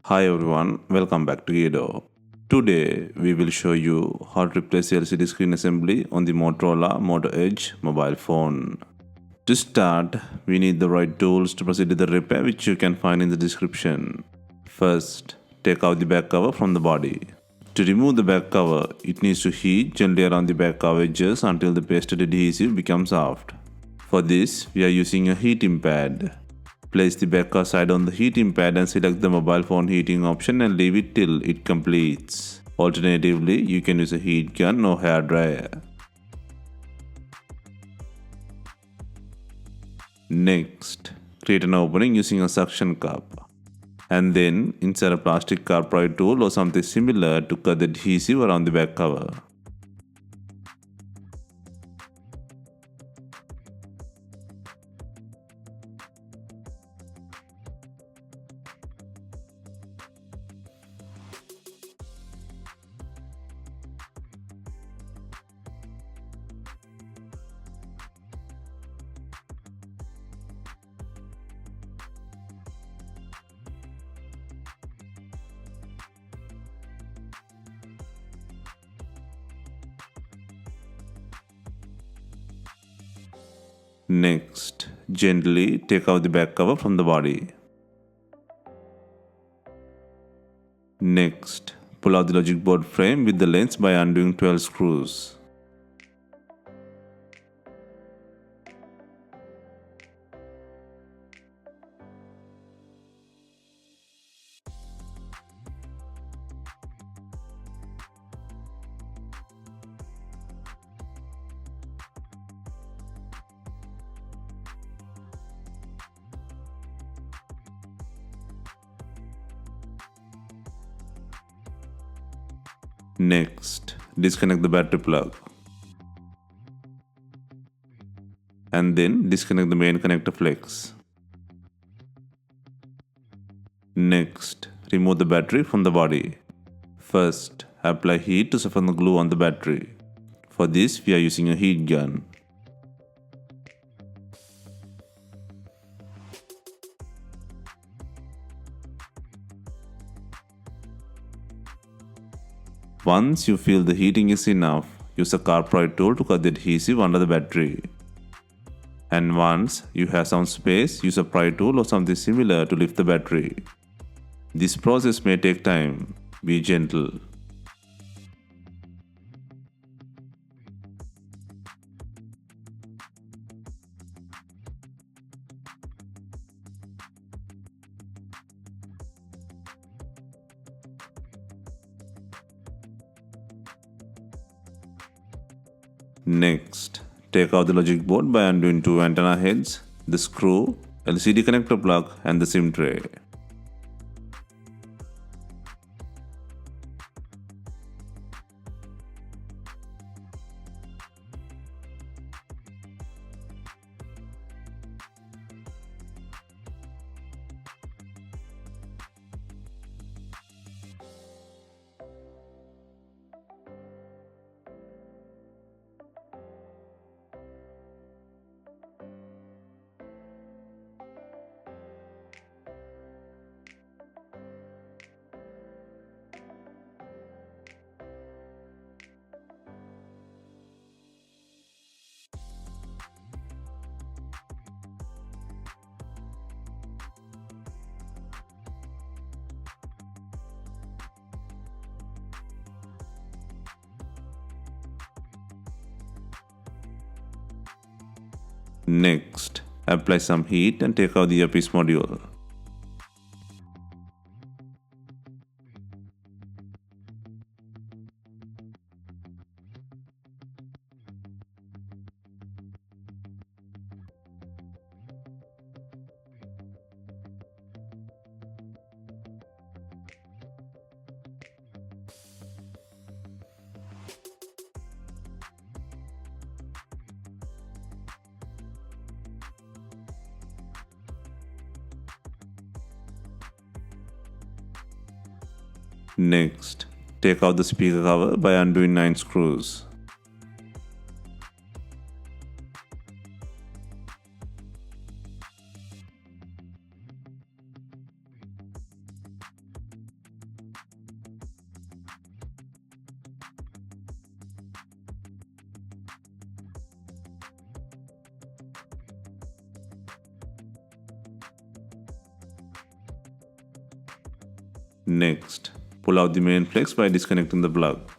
Hi everyone, welcome back to DYOR. Today we will show you how to replace the LCD screen assembly on the Motorola Moto Edge mobile phone. To start, we need the right tools to proceed with the repair, which you can find in the description. First, take out the back cover from the body. To remove the back cover, it needs to heat gently around the back cover edges until the pasted adhesive becomes soft. For this, we are using a heating pad. Place the back cover side on the heating pad and select the mobile phone heating option and leave it till it completes. Alternatively, you can use a heat gun or hair dryer. Next, create an opening using a suction cup. And then insert a plastic carpet tool or something similar to cut the adhesive around the back cover. Next, gently take out the back cover from the body. Next, pull out the logic board frame with the lens by undoing 12 screws. Next, disconnect the battery plug. And then disconnect the main connector flex. Next, remove the battery from the body. First, apply heat to soften the glue on the battery. For this, we are using a heat gun. Once you feel the heating is enough, use a carpet tool to cut the adhesive under the battery. And once you have some space, use a pry tool or something similar to lift the battery. This process may take time. Be gentle. Next, take out the logic board by undoing two antenna heads, the screw, LCD connector plug and the SIM tray. Next, apply some heat and take out the earpiece module. Next, take out the speaker cover by undoing 9 screws. Next, pull out the main flex by disconnecting the plug.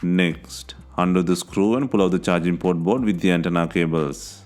Next, undo the screw and pull out the charging port board with the antenna cables.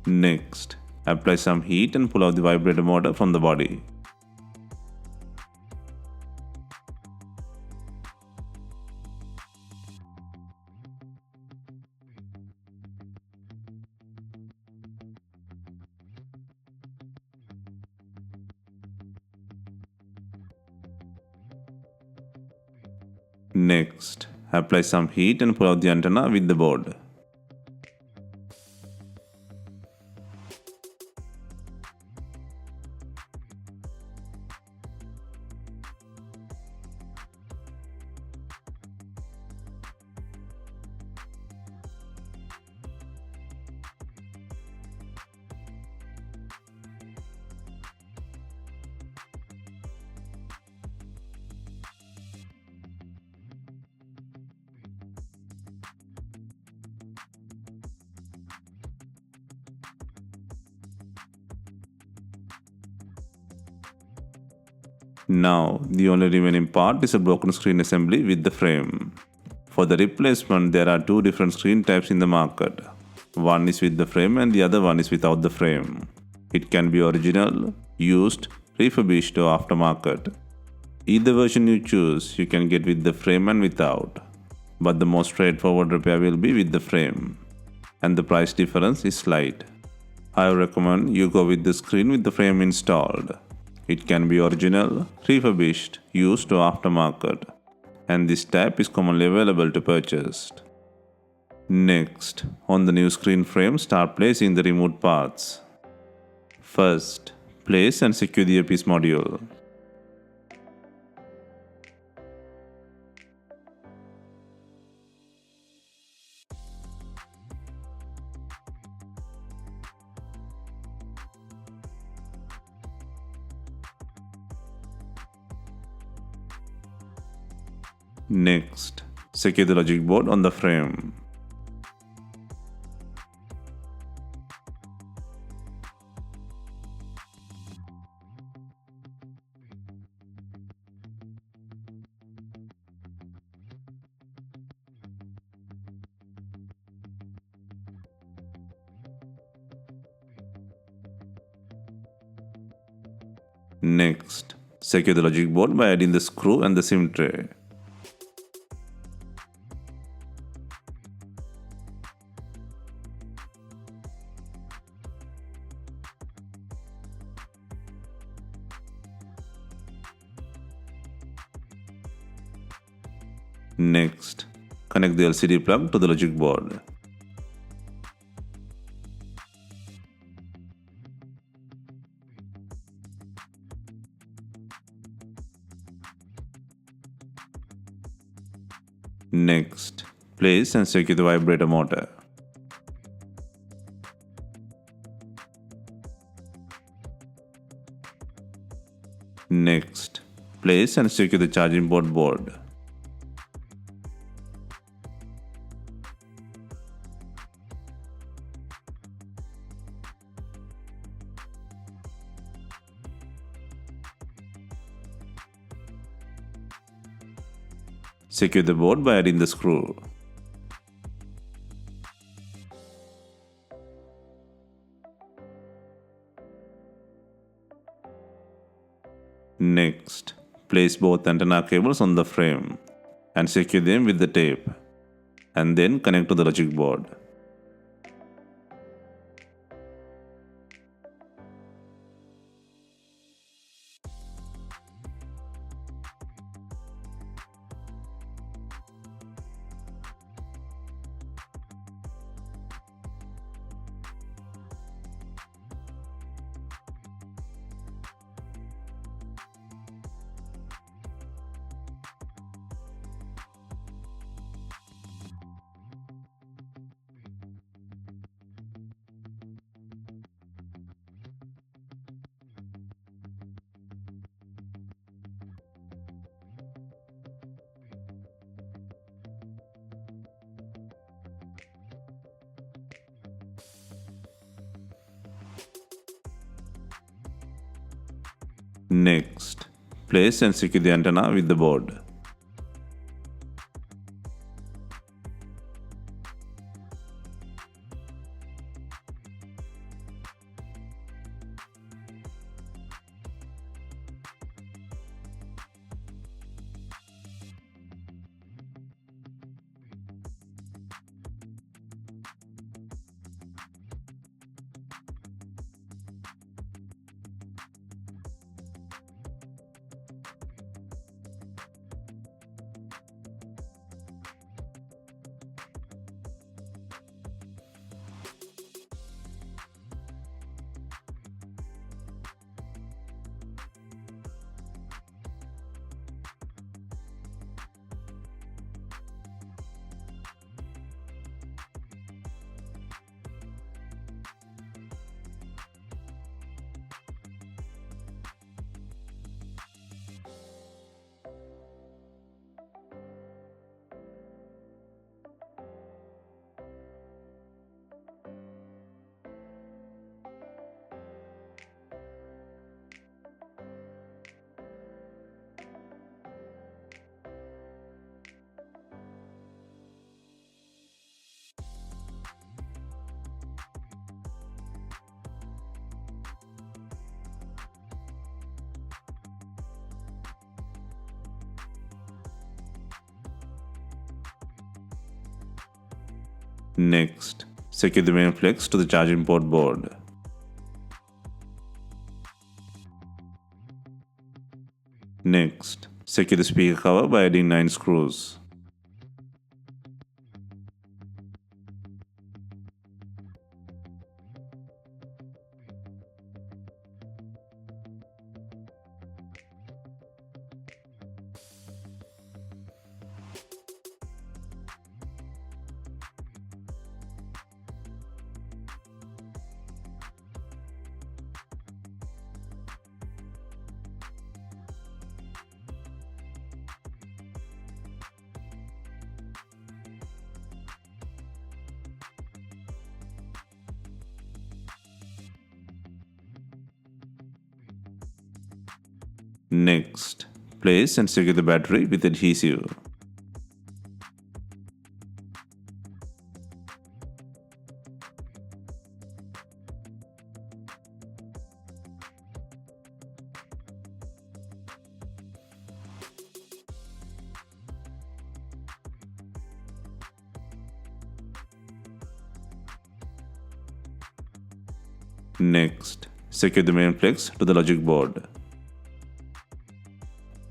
Next, apply some heat and pull out the vibrator motor from the body. Next, apply some heat and pull out the antenna with the board. Now, the only remaining part is a broken screen assembly with the frame. For the replacement, there are two different screen types in the market. One is with the frame and the other one is without the frame. It can be original, used, refurbished or aftermarket. Either version you choose, you can get with the frame and without. But the most straightforward repair will be with the frame. And the price difference is slight. I recommend you go with the screen with the frame installed. It can be original, refurbished, used or aftermarket, and this type is commonly available to purchase. Next, on the new screen frame, start placing the removed parts. First, place and secure the earpiece module. Next, secure the logic board on the frame. Next, secure the logic board by adding the screw and the SIM tray. Next, connect the LCD plug to the logic board. Next, place and secure the vibrator motor. Next, place and secure the charging port board. Secure the board by adding the screw. Next, place both antenna cables on the frame and secure them with the tape, and then connect to the logic board. Next, place and secure the antenna with the board. Next, secure the main flex to the charging port board. Next, secure the speaker cover by adding 9 screws. Next, place and secure the battery with adhesive. Next, secure the main flex to the logic board.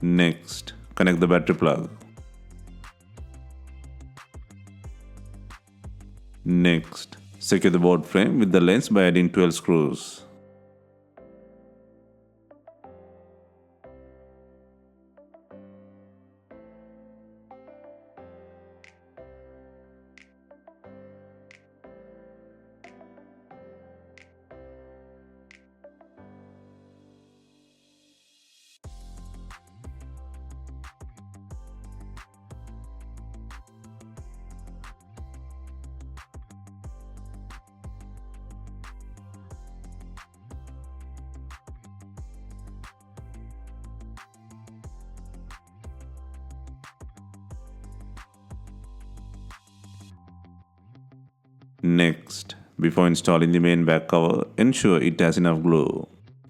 Next, connect the battery plug. Next, secure the board frame with the lens by adding 12 screws. Next, before installing the main back cover, ensure it has enough glue.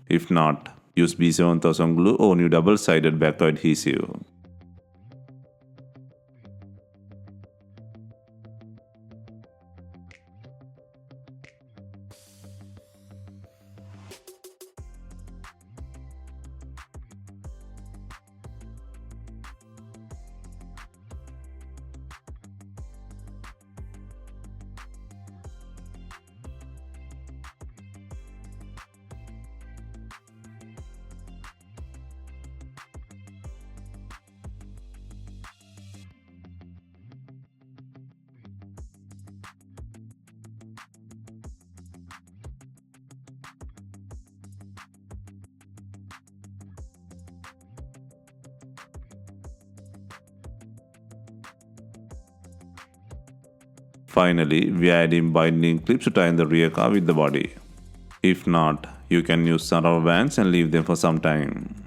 If not, use B7000 glue or new double-sided back cover adhesive. Finally, we are adding binding clips to tie in the rear car with the body. If not, you can use some rubber bands and leave them for some time.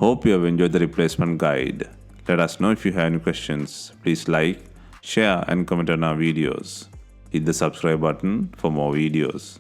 Hope you have enjoyed the replacement guide. Let us know if you have any questions. Please like, share and comment on our videos. Hit the subscribe button for more videos.